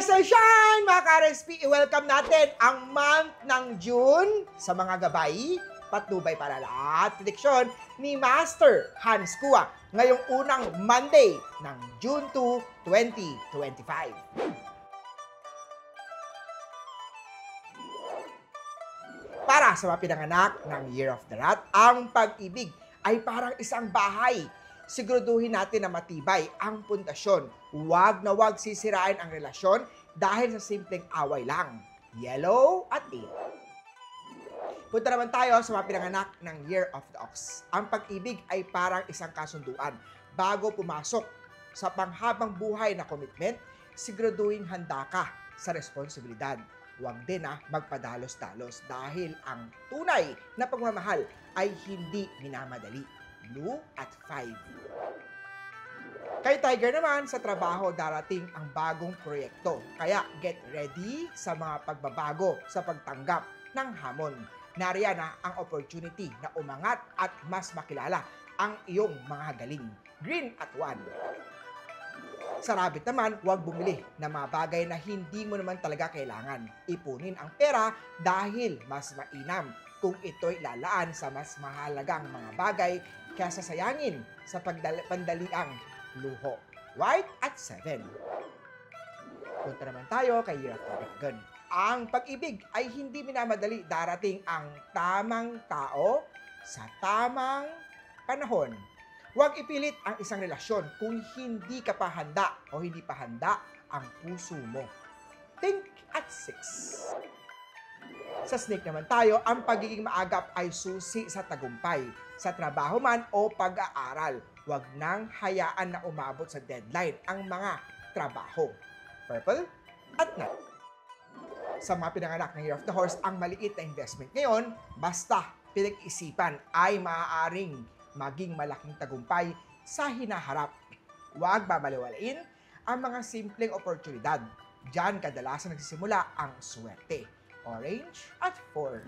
Rise and shine, mga ka-RSP! I-welcome natin ang month ng June sa mga gabay, patnubay para lahat. Prediksyon ni Master Hans Kua ngayong unang Monday ng June 2, 2025. Para sa mga pinanganak ng Year of the Rat, ang pag-ibig ay parang isang bahay. Siguraduhin natin na matibay ang pundasyon. Huwag na huwag sisirain ang relasyon dahil sa simpleng away lang. Yellow at 8. Punta naman tayo sa mga pinanganak ng Year of the Ox. Ang pag-ibig ay parang isang kasunduan. Bago pumasok sa panghabang buhay na commitment, siguraduhin handa ka sa responsibilidad. Huwag din magpadalos-dalos dahil ang tunay na pagmamahal ay hindi minamadali. Blue at 5. Kay Tiger naman, sa trabaho darating ang bagong proyekto. Kaya get ready sa mga pagbabago sa pagtanggap ng hamon. Nariyan ang opportunity na umangat at mas makilala ang iyong mga galing. Green at 1. Sa rabbit naman, huwag bumili ng mga bagay na hindi mo naman talaga kailangan. Ipunin ang pera dahil mas mainam kung ito'y lalaan sa mas mahalagang mga bagay kaysa sayangin sa pandaliang luho. White at 7. Punta naman tayo kay Year of the Dragon. Ang pag-ibig ay hindi minamadali, darating ang tamang tao sa tamang panahon. Huwag ipilit ang isang relasyon kung hindi ka pa handa o hindi pa handa ang puso mo. Think at 6. Sa snake naman tayo, ang pagiging maagap ay susi sa tagumpay. Sa trabaho man o pag-aaral, huwag nang hayaan na umabot sa deadline ang mga trabaho. Purple at 9. Sa mga pinanganak ng Year of the Horse, ang maliit na investment ngayon, basta pinag-isipan ay maaaring maging malaking tagumpay sa hinaharap. Huwag babaliwalain ang mga simpleng oportunidad. Diyan kadalasan nagsisimula ang swerte. Orange at 4.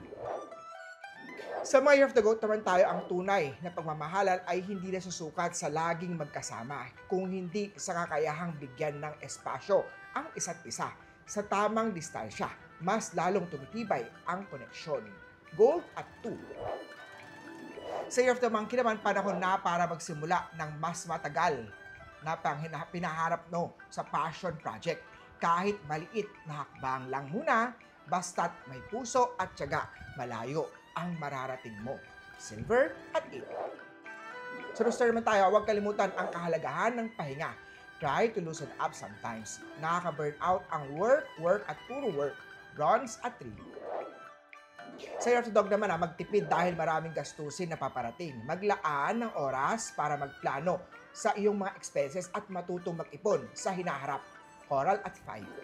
Sa mga Year of the Goat naman tayo, ang tunay na pagmamahalan ay hindi nasusukat sa laging magkasama, kung hindi sa kakayahang bigyan ng espasyo ang isa't isa. Sa tamang distansya, mas lalong tumitibay ang koneksyon. Gold at 2. Sa Year of the Monkey naman, panahon na para magsimula ng mas matagal na pinaharap sa passion project. Kahit maliit na hakbang lang muna, basta't may puso at tiyaga, malayo ang mararating mo. Silver at 8. Sa Rooster naman tayo, huwag kalimutan ang kahalagahan ng pahinga. Try to loosen up sometimes. Nakaka-burn out ang work at puro work. Bronze at 3. Sa Year of the Dog naman, magtipid dahil maraming gastusin na paparating. Maglaan ng oras para magplano sa iyong mga expenses at matutong mag-ipon sa hinaharap. Coral at 5.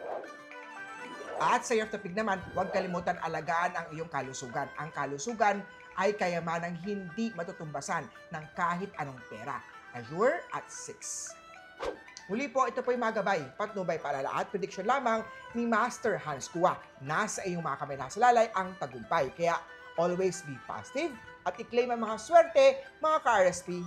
At sa Year of the Pig naman, huwag kalimutan alagaan ang iyong kalusugan. Ang kalusugan ay kayamanang hindi matutumbasan ng kahit anong pera. Azure at 6. Muli po, ito po yung mga gabay, patnubay para lahat. Prediction lamang ni Master Hans Kua. Nasa iyong mga kamay nakasalalay ang tagumpay. Kaya always be positive at i-claim ang mga swerte, mga ka-RSP.